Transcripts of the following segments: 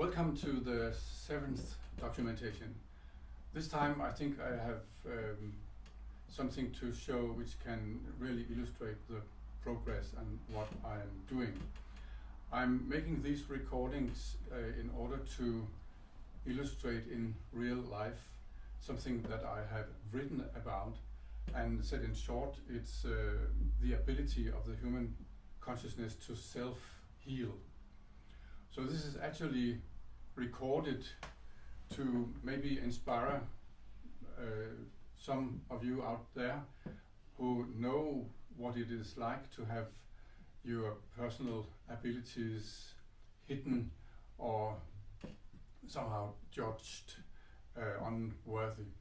Welcome to the 7th documentation. This time I think I have something to show which can really illustrate the progress and what I am doing. I'm making these recordings in order to illustrate in real life something that I have written about, and said in short, it's the ability of the human consciousness to self-heal. So this is actually recorded to maybe inspire some of you out there who know what it is like to have your personal abilities hidden or somehow judged unworthy.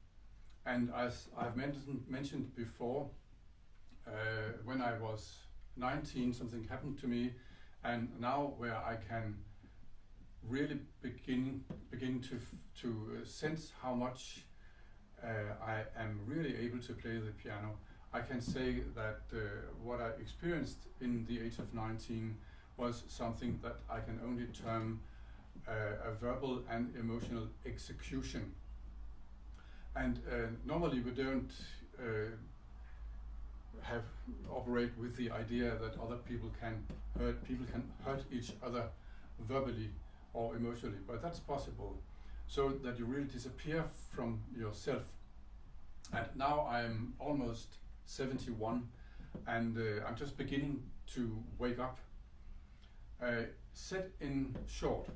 And as I've mentioned before, when I was 19, something happened to me, and now where I can really begin to sense how much I am really able to play the piano, I can say that what I experienced in the age of 19 was something that I can only term a verbal and emotional execution. And normally we don't operate with the idea that other people can hurt each other verbally or emotionally, but that's possible, so that you really disappear from yourself. And now I'm almost 71, and I'm just beginning to wake up. Said in short,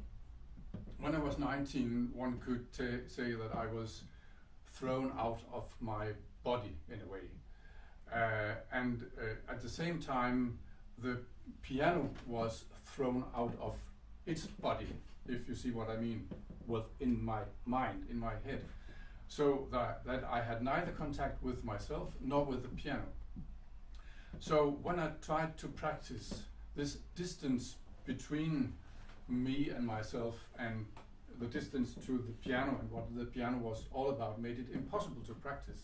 when I was 19, one could say that I was thrown out of my body in a way. And at the same time, the piano was thrown out of its body, if you see what I mean, within my mind, in my head. So that I had neither contact with myself nor with the piano. So when I tried to practice this distance between me and myself, and the distance to the piano and what the piano was all about, made it impossible to practice.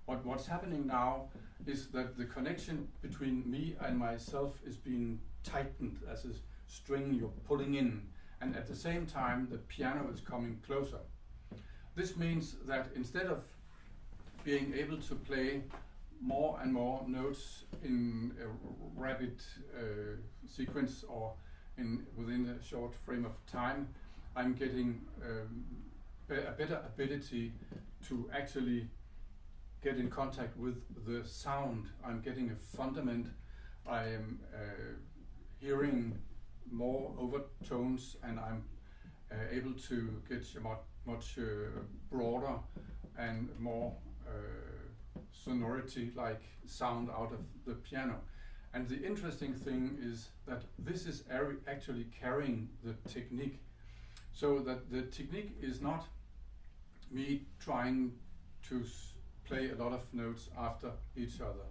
But what's happening now is that the connection between me and myself is being tightened as a string you're pulling in, and at the same time the piano is coming closer. This means that instead of being able to play more and more notes in a rapid sequence or within a short frame of time, I'm getting a better ability to actually get in contact with the sound. I'm getting a fundament. I am hearing more overtones, and I'm able to get a much broader and more sonority-like sound out of the piano. And the interesting thing is that this is actually carrying the technique, so that the technique is not me trying to play a lot of notes after each other.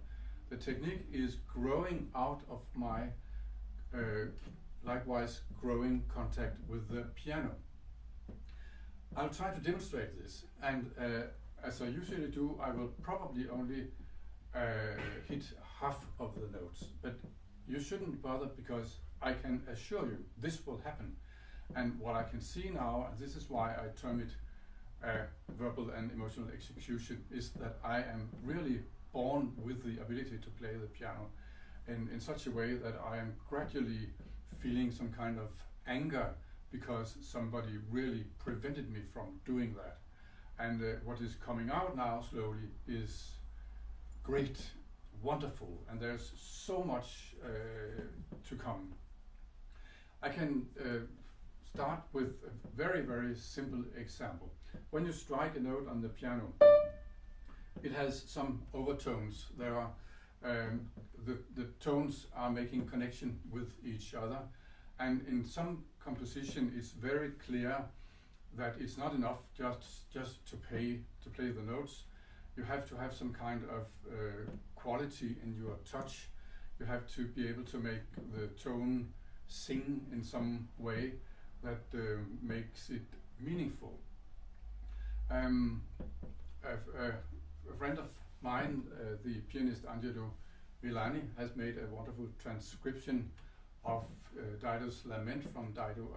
The technique is growing out of my likewise growing contact with the piano. I'll try to demonstrate this, and as I usually do, I will probably only hit half of the notes, but you shouldn't bother, because I can assure you this will happen. And what I can see now, and this is why I term it verbal and emotional execution, is that I am really born with the ability to play the piano in such a way that I am gradually feeling some kind of anger because somebody really prevented me from doing that. And what is coming out now slowly is great, wonderful, and there's so much to come. I can start with a very, very simple example. When you strike a note on the piano, it has some overtones. There are the tones are making connection with each other, and in some composition it's very clear that it's not enough just to play the notes. You have to have some kind of quality in your touch. You have to be able to make the tone sing in some way that makes it meaningful. A friend of mine, the pianist Angelo Villani, has made a wonderful transcription of Dido's Lament from Dido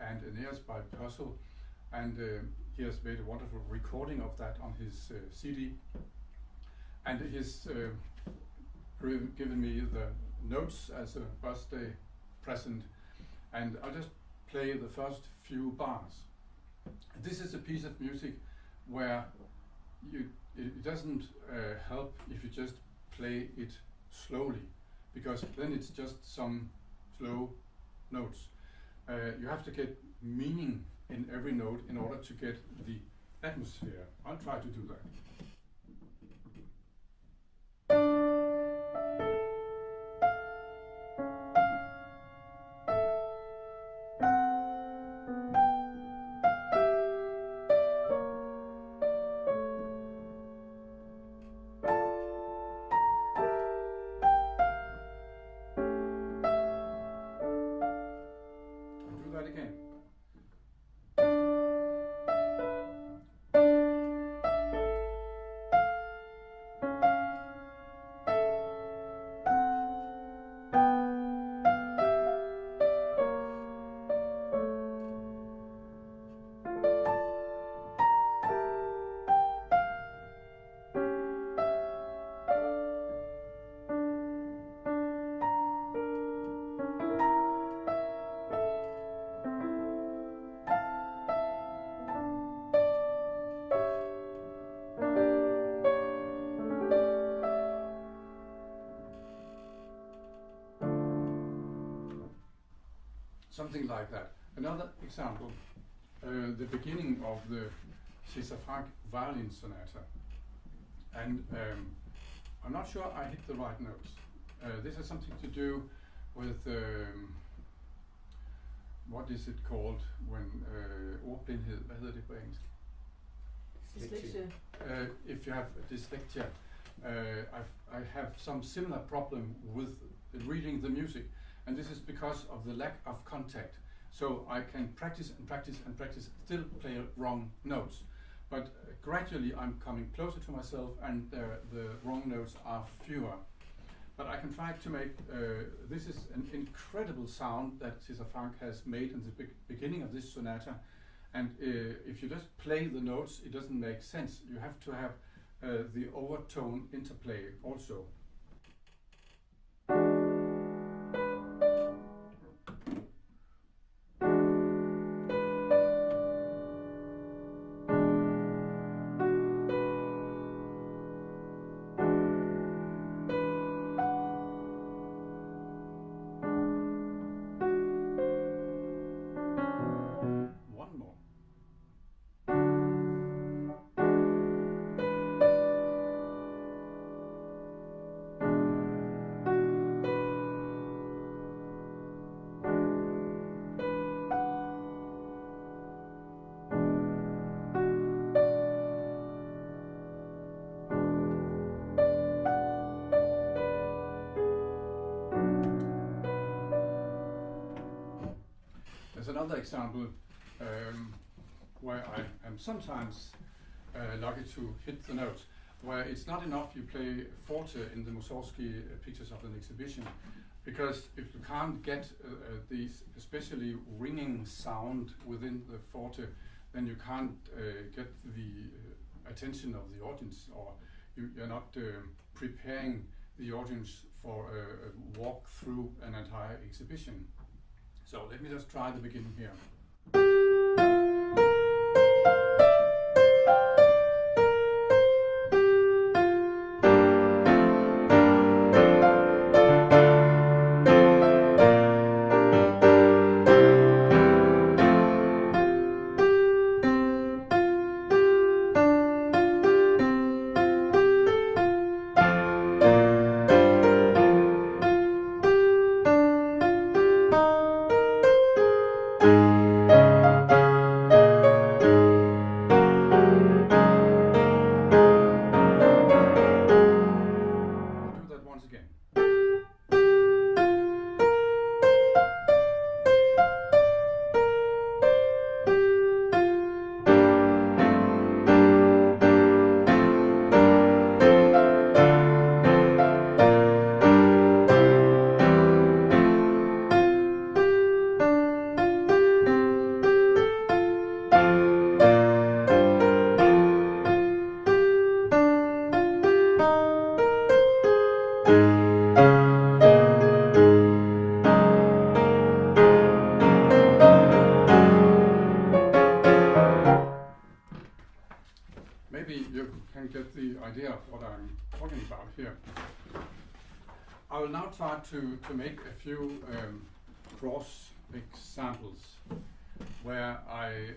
and Aeneas by Purcell, and he has made a wonderful recording of that on his CD, and he's given me the notes as a birthday present, and I'll just play the first few bars. This is a piece of music where it doesn't help if you just play it slowly, because then it's just some slow notes. You have to get meaning in every note in order to get the atmosphere. I'll try to do that. Something like that. Another example, the beginning of the César Franck violin sonata, and I'm not sure I hit the right notes. This has something to do with what is it called when ordblindhed, hvad hedder det på engelsk? Dyslexia. If you have dyslexia, I have some similar problem with reading the music. And this is because of the lack of contact. So I can practice and practice and practice, still play wrong notes. But gradually I'm coming closer to myself, and the wrong notes are fewer. But I can try to make, this is an incredible sound that César Franck has made in the beginning of this sonata. And if you just play the notes, it doesn't make sense. You have to have the overtone interplay also. Another example where I am sometimes lucky to hit the notes, where it's not enough you play forte in the Mussorgsky pictures of an exhibition, because if you can't get these especially ringing sound within the forte, then you can't get the attention of the audience, or you're not preparing the audience for a walk through an entire exhibition. So let me just try the beginning here. what I'm talking about here. I will now try to make a few cross examples where I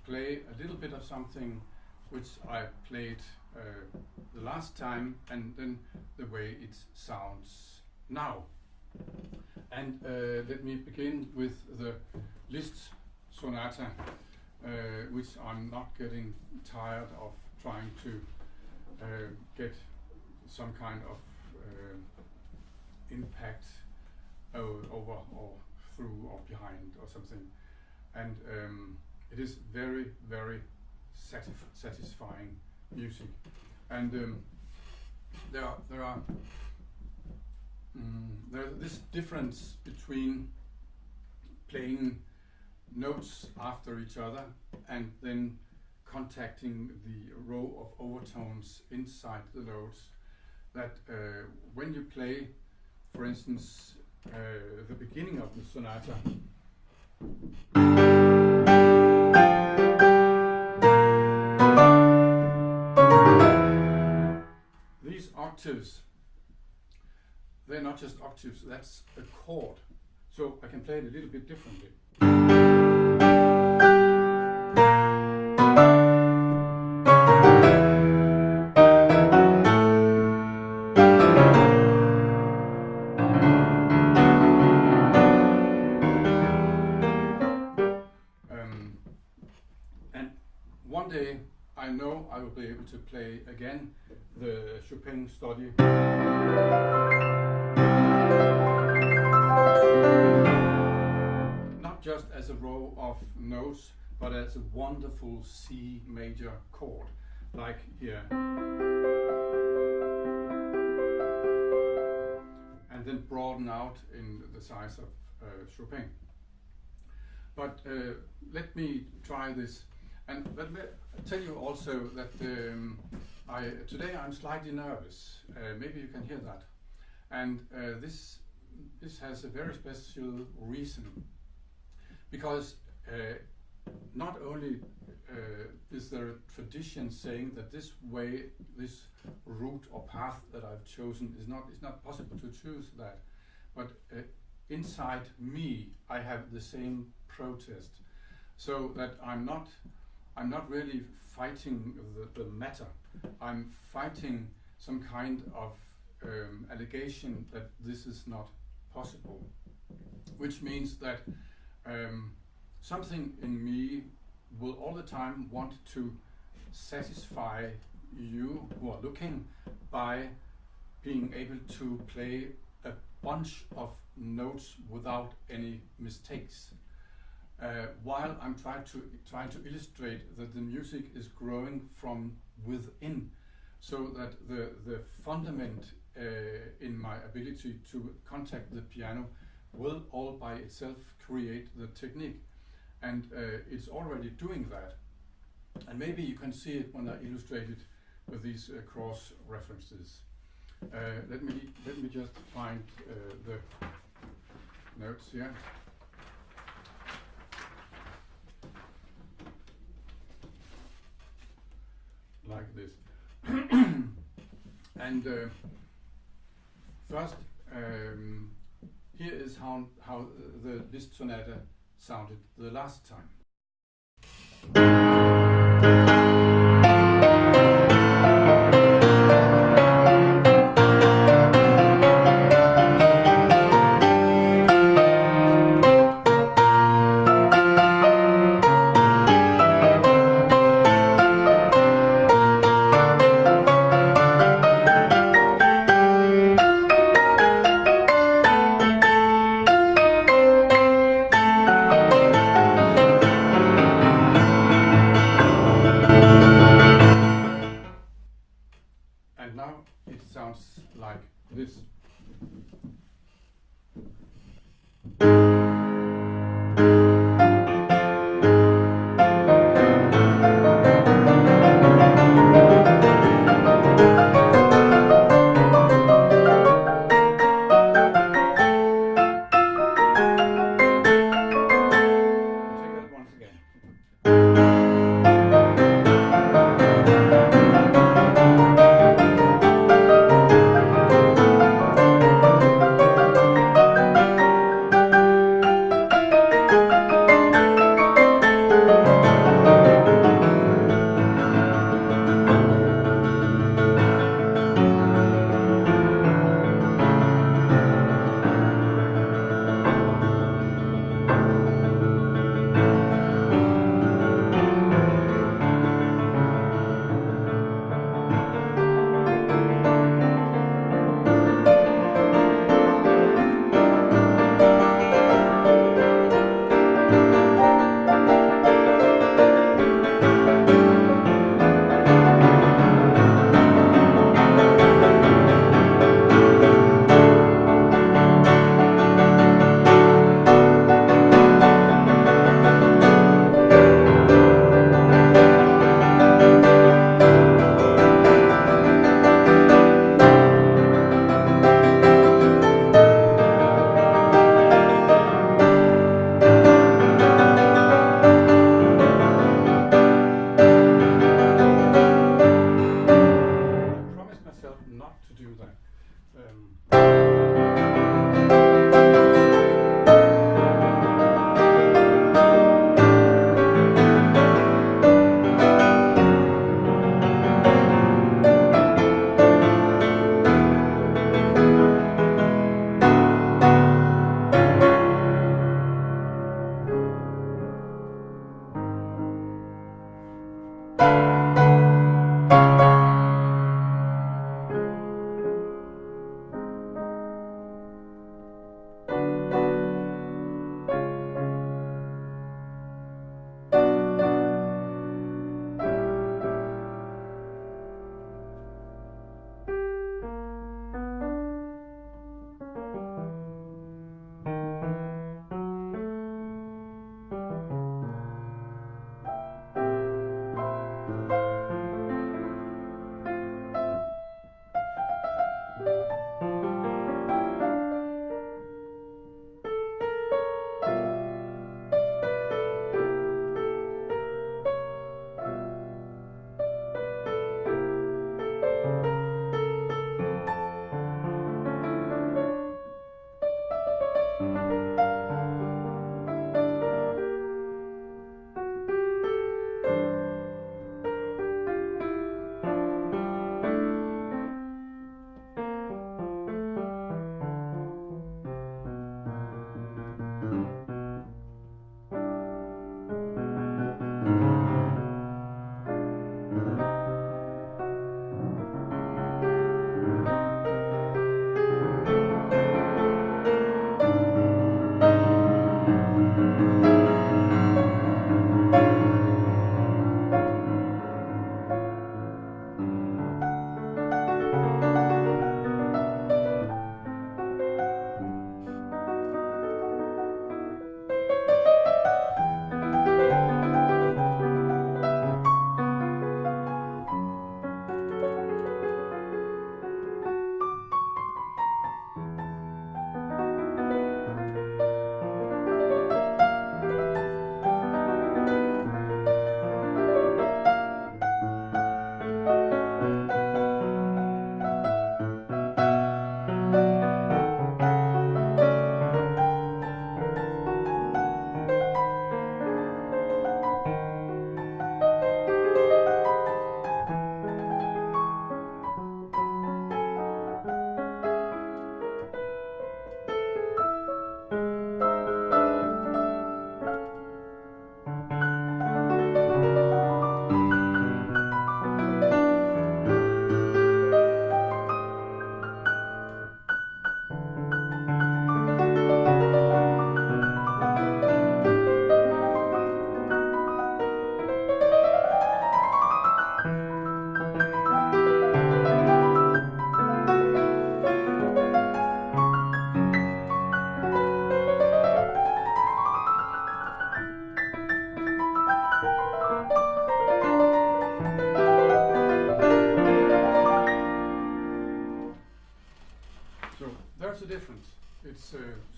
play a little bit of something which I played the last time, and then the way it sounds now. And let me begin with the Liszt sonata, which I'm not getting tired of trying to get some kind of impact over or through or behind or something. And it is very, very satisfying music. And there's this difference between playing notes after each other and then contacting the row of overtones inside the notes, that when you play, for instance, the beginning of the sonata, these octaves, they're not just octaves, that's a chord. So I can play it a little bit differently. And one day I know I will be able to play again the Chopin study. Not just as a row of notes, but as a wonderful C major chord, like here. And then broaden out in the size of Chopin. But let me try this. And let me tell you also that today I'm slightly nervous. Maybe you can hear that. And this has a very special reason, because not only is there a tradition saying that this way, this route or path that I've chosen is not possible to choose that, but inside me I have the same protest, so that I'm not really fighting the matter. I'm fighting some kind of allegation that this is not possible, which means that something in me will all the time want to satisfy you who are looking by being able to play a bunch of notes without any mistakes. While I'm trying to illustrate that the music is growing from within, so that the fundament in my ability to contact the piano will all by itself create the technique, and it's already doing that. And maybe you can see it when I illustrate it with these cross references. Let me just find the notes here. Like this. And first, here is how the Liszt sonata sounded the last time.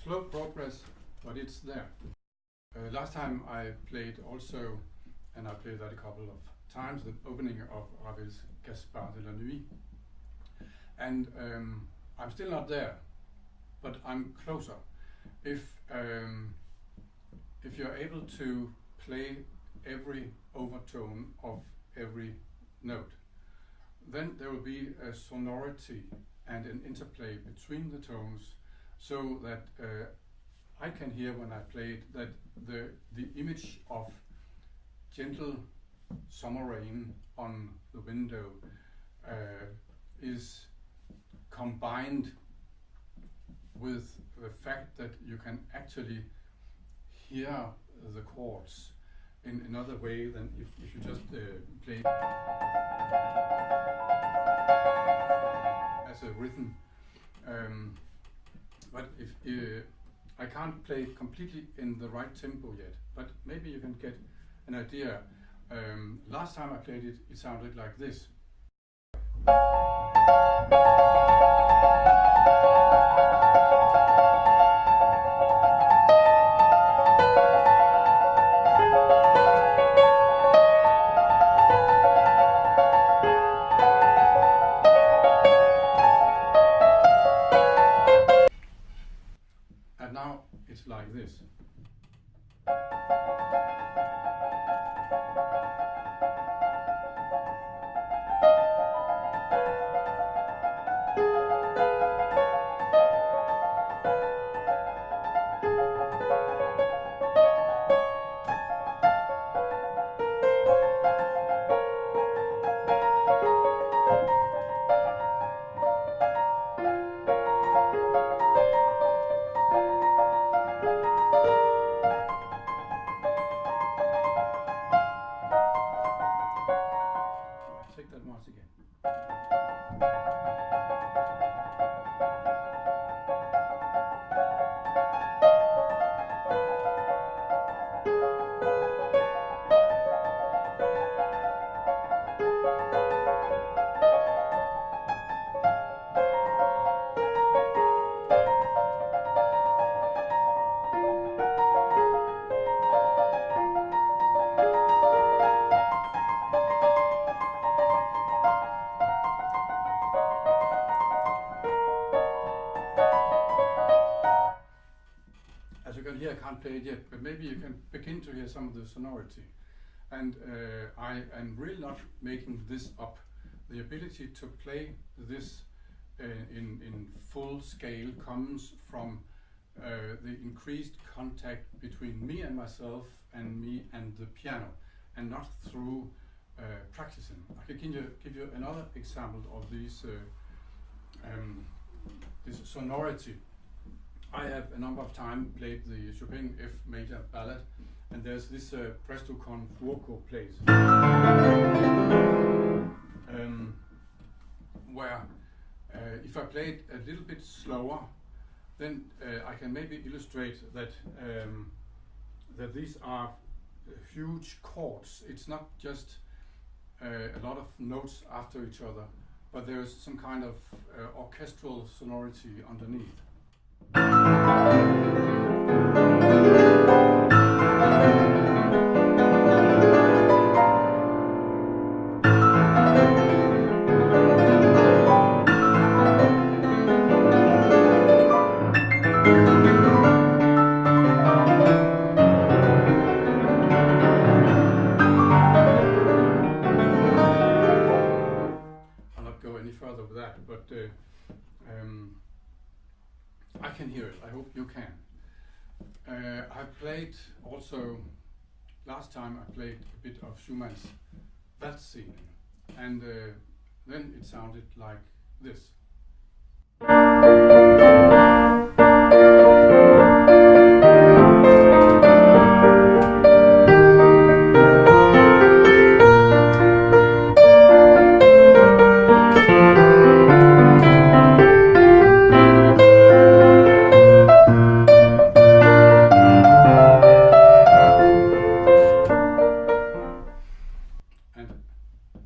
slow progress, but it's there. Last time I played also, and I played that a couple of times, the opening of Ravel's Gaspard de la Nuit. And I'm still not there, but I'm closer. If you're able to play every overtone of every note, then there will be a sonority and an interplay between the tones, so that I can hear when I play it that the image of gentle summer rain on the window is combined with the fact that you can actually hear the chords in another way than if you just play as a rhythm. But if I can't play completely in the right tempo yet, but maybe you can get an idea. Last time I played it, it sounded like this. And now it's like this. Take that once again. As you can hear, I can't play it yet, but maybe you can begin to hear some of the sonority. And I am really not making this up. The ability to play this in full scale comes from the increased contact between me and myself and me and the piano, and not through practicing. I can give you another example of this sonority. I have a number of times played the Chopin F major ballad, and there's this presto con fuoco place, where if I play it a little bit slower, then I can maybe illustrate that that these are huge chords. It's not just a lot of notes after each other, but there's some kind of orchestral sonority underneath. I'll not go any further with that, but I can hear it. I hope you can. I played also, last time I played a bit of Schumann's Waltz-Szenen, and then it sounded like this.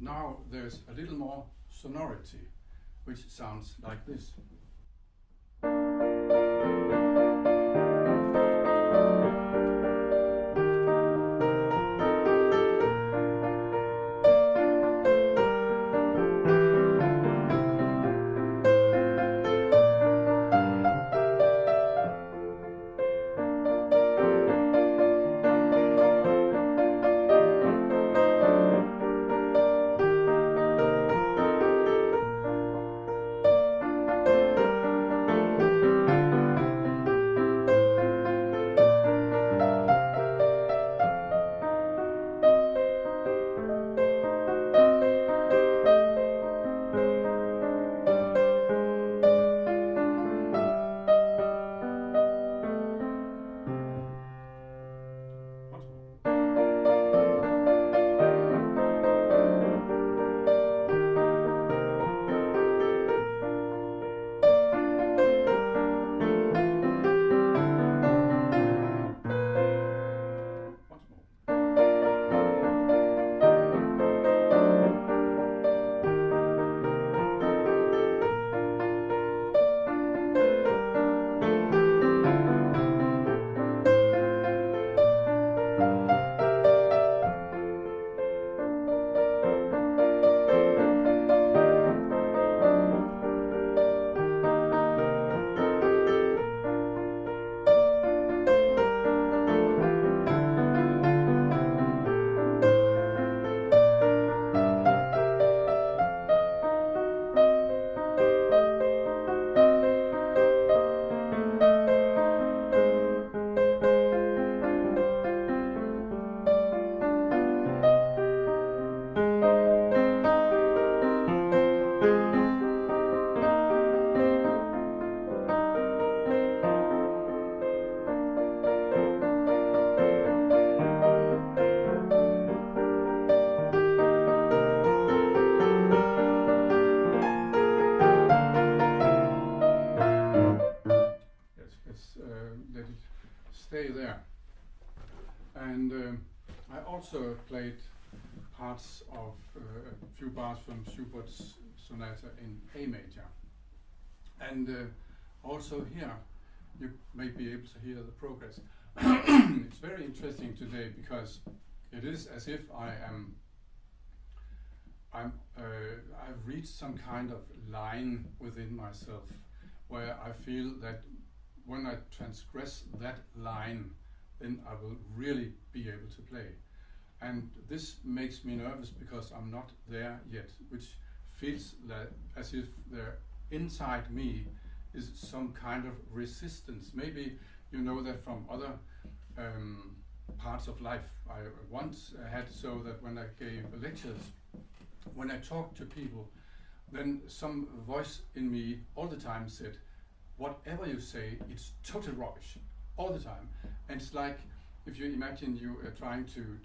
Now there's a little more sonority, which sounds like this. stay there. And I also played parts of a few bars from Schubert's sonata in A major. And also here, you may be able to hear the progress. It's very interesting today because it is as if I've reached some kind of line within myself where I feel that when I transgress that line, then I will really be able to play. And this makes me nervous because I'm not there yet, which feels like as if there inside me is some kind of resistance. Maybe you know that from other parts of life. I once had so that when I gave lectures, when I talked to people, then some voice in me all the time said, whatever you say, it's total rubbish, all the time. And it's like if you imagine you are trying to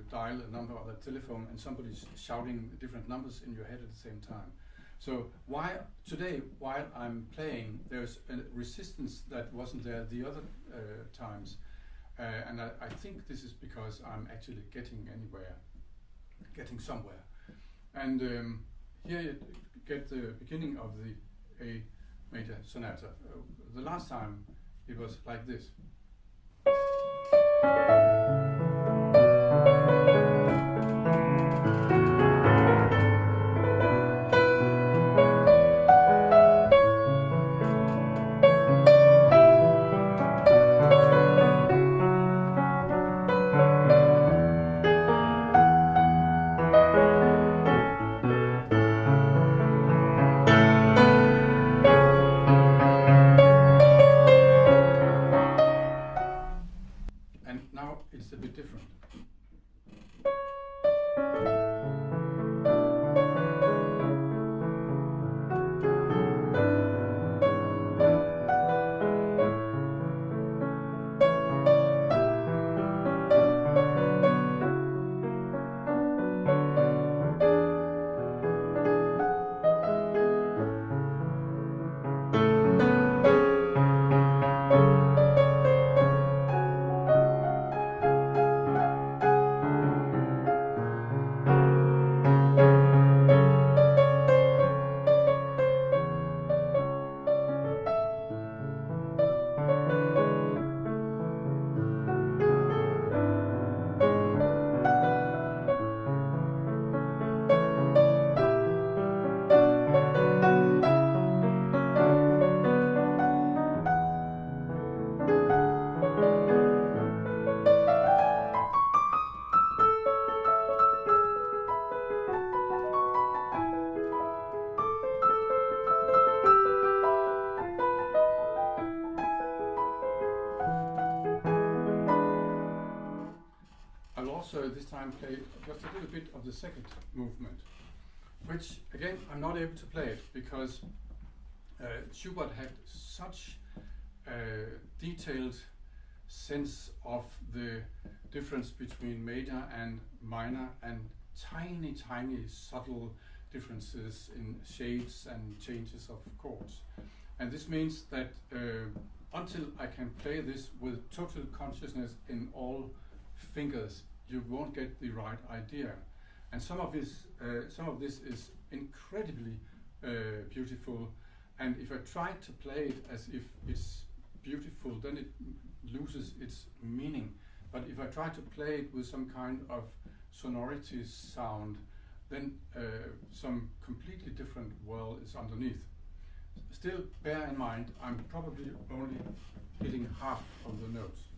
dial a number on the telephone and somebody's shouting different numbers in your head at the same time. So today, while I'm playing, there's a resistance that wasn't there the other times. And I think this is because I'm actually getting somewhere. And here you get the beginning of the A major sonata. The last time it was like this. It's a bit different. Also this time play just a little bit of the second movement, which again I'm not able to play it because Schubert had such a detailed sense of the difference between major and minor and tiny subtle differences in shades and changes of chords. And this means that until I can play this with total consciousness in all fingers, you won't get the right idea. And some of this is incredibly beautiful. And if I try to play it as if it's beautiful, then it loses its meaning. But if I try to play it with some kind of sonority sound, then some completely different world is underneath. Still, bear in mind, I'm probably only hitting half of the notes.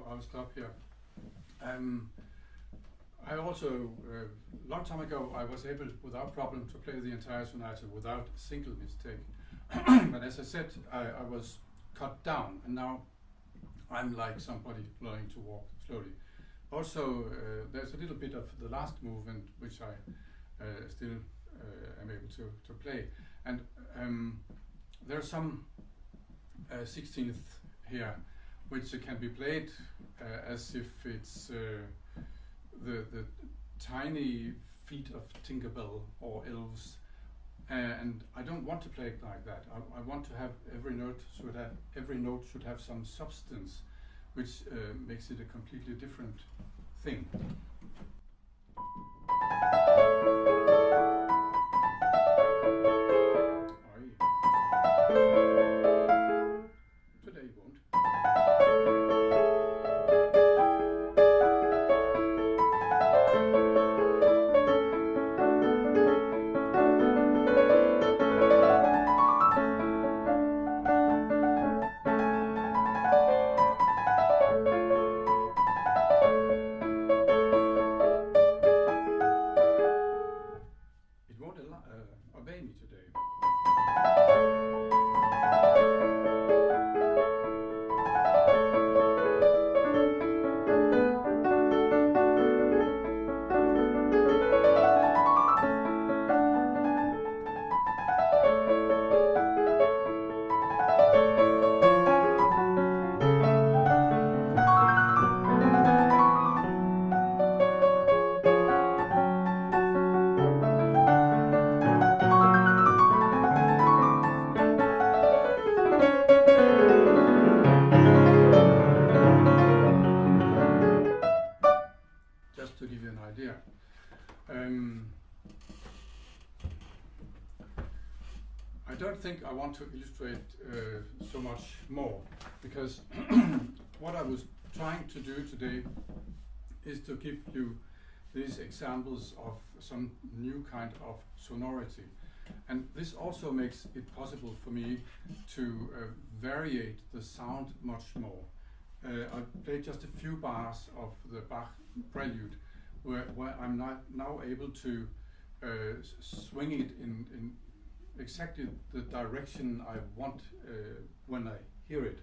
I'll stop here. I also, a long time ago, I was able, without problem, to play the entire sonata without a single mistake. But as I said, I was cut down, and now I'm like somebody learning to walk slowly. Also, there's a little bit of the last movement which I still am able to play. And there are some 16th here which can be played as if it's the tiny feet of Tinkerbell or elves, and I don't want to play it like that. I want to have every note should have some substance, which makes it a completely different thing. Today won't. Obey me today. To give you an idea. I don't think I want to illustrate so much more, because what I was trying to do today is to give you these examples of some new kind of sonority. And this also makes it possible for me to variate the sound much more. I played just a few bars of the Bach prelude, where I'm now able to swing it in exactly the direction I want when I hear it.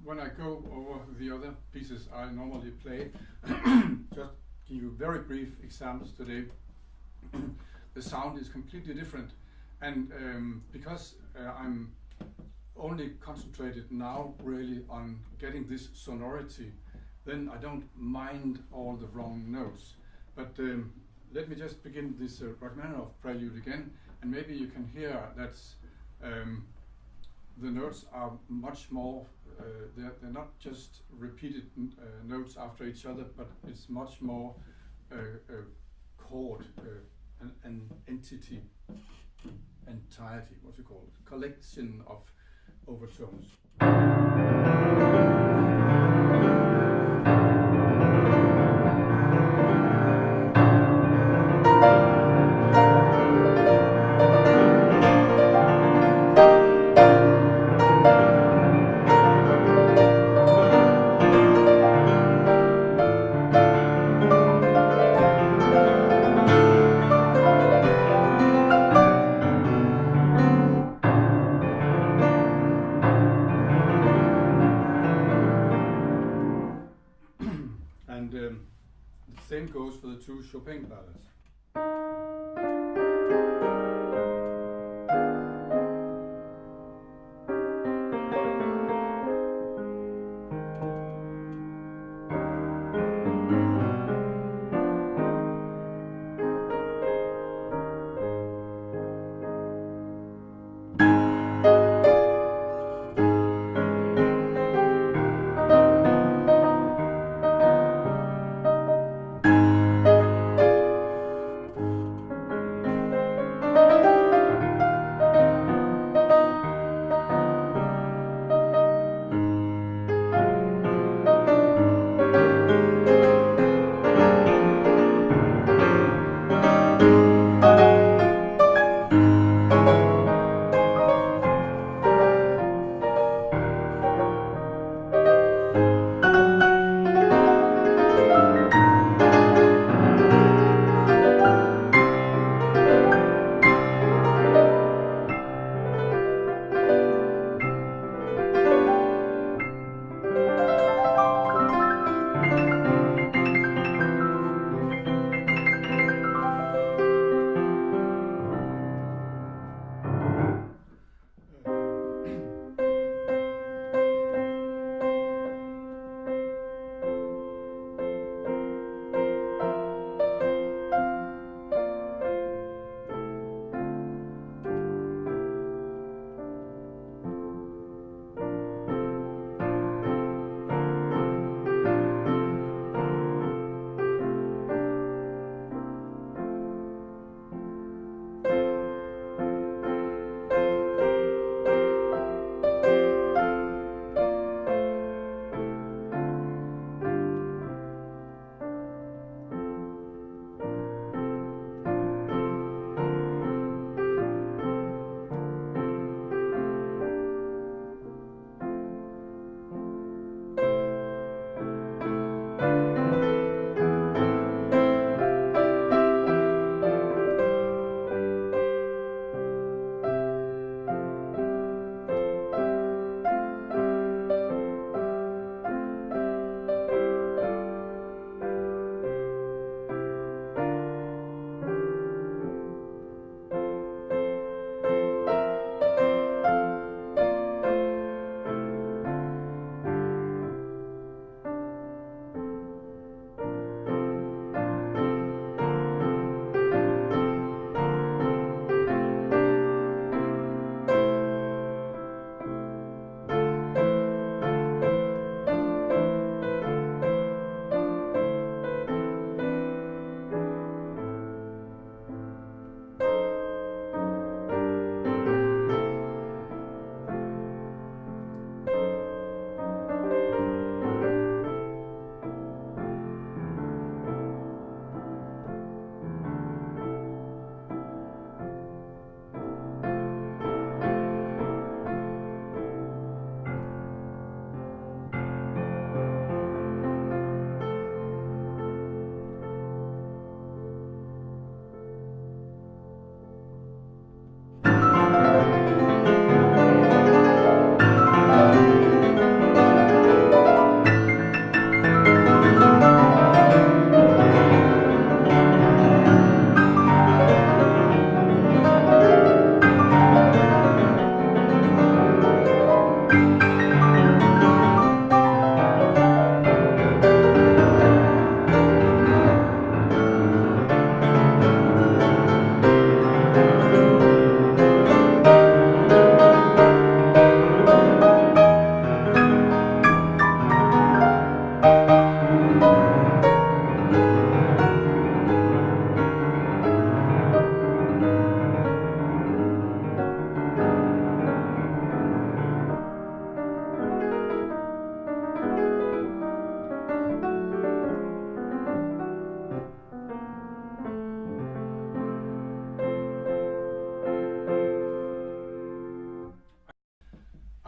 When I go over the other pieces I normally play, just give you very brief examples today. The sound is completely different, and because I'm only concentrated now really on getting this sonority, then I don't mind all the wrong notes. But let me just begin this Rachmaninoff prelude again, and maybe you can hear that the notes are much more, they're not just repeated notes after each other, but it's much more a chord, an entity, entirety, what you call it, collection of overtones. The same goes for the two Chopin Ballads.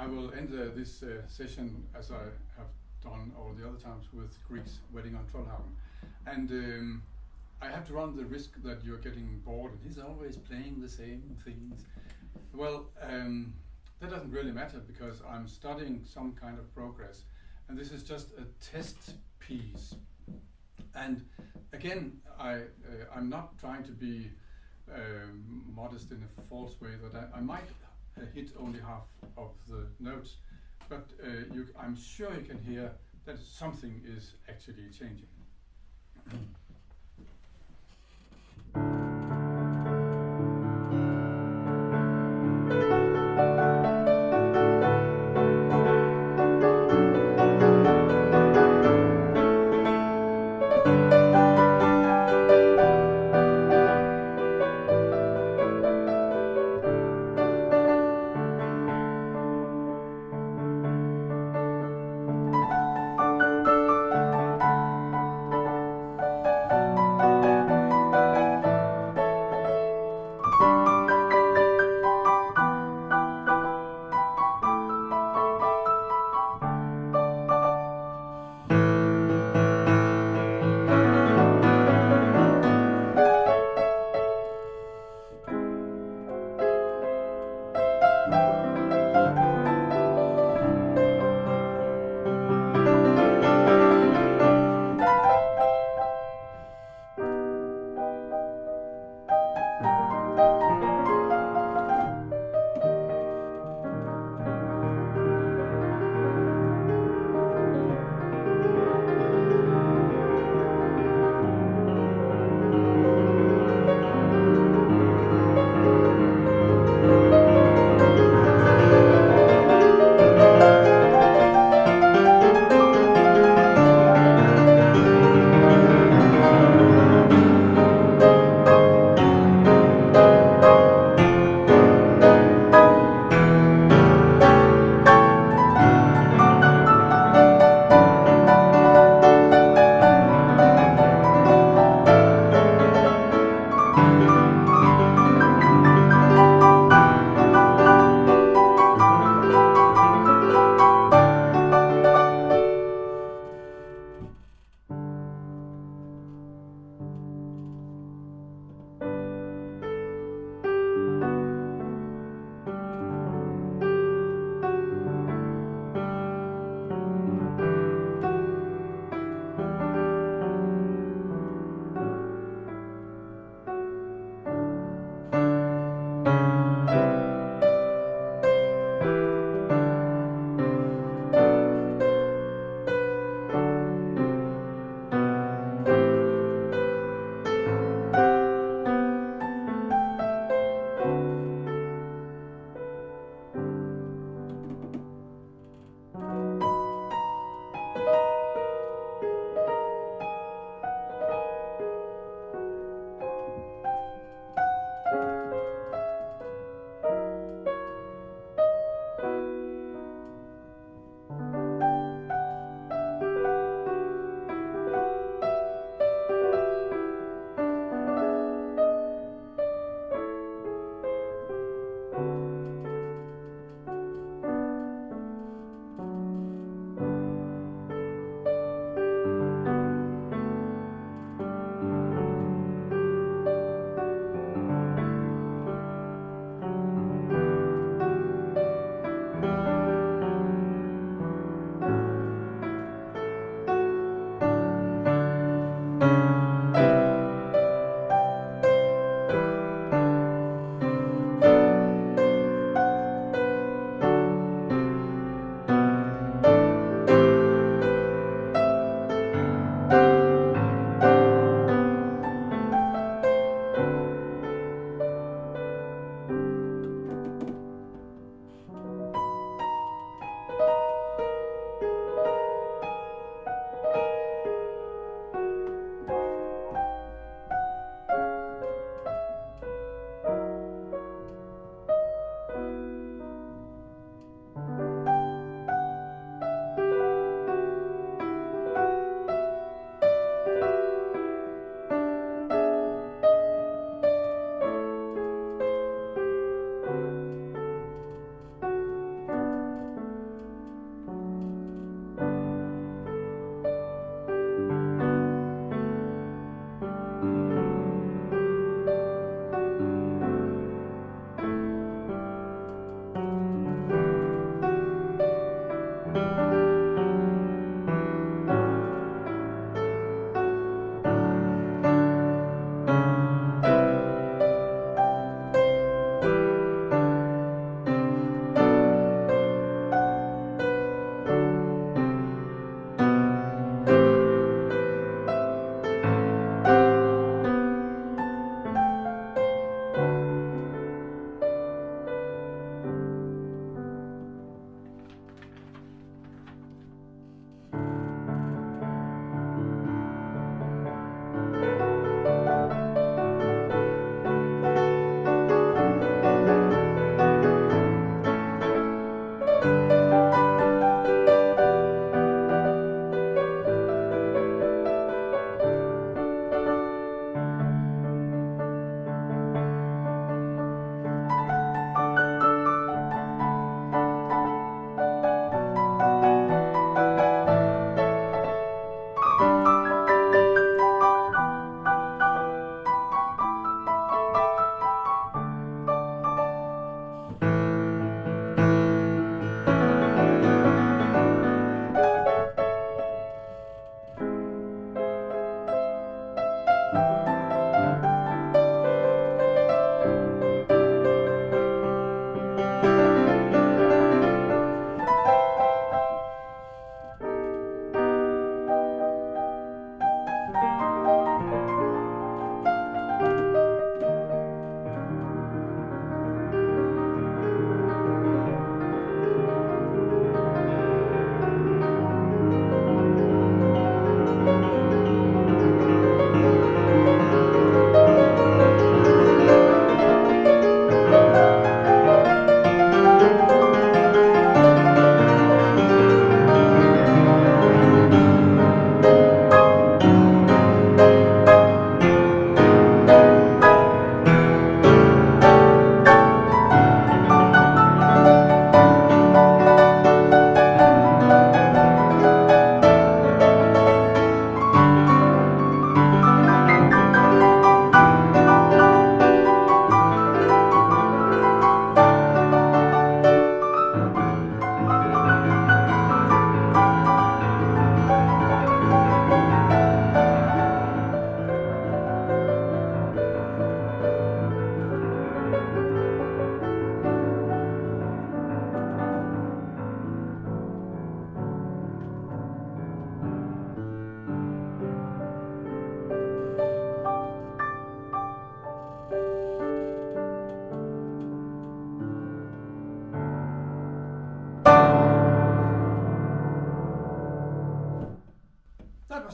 will end this session as I have done all the other times with Grieg's Wedding on Trollhagen. And I have to run the risk that you're getting bored and he's always playing the same things. Well, that doesn't really matter because I'm studying some kind of progress. And this is just a test piece. And again, I'm not trying to be modest in a false way that I might hit only half of the notes, but I'm sure you can hear that something is actually changing.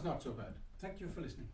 not so bad. Thank you for listening.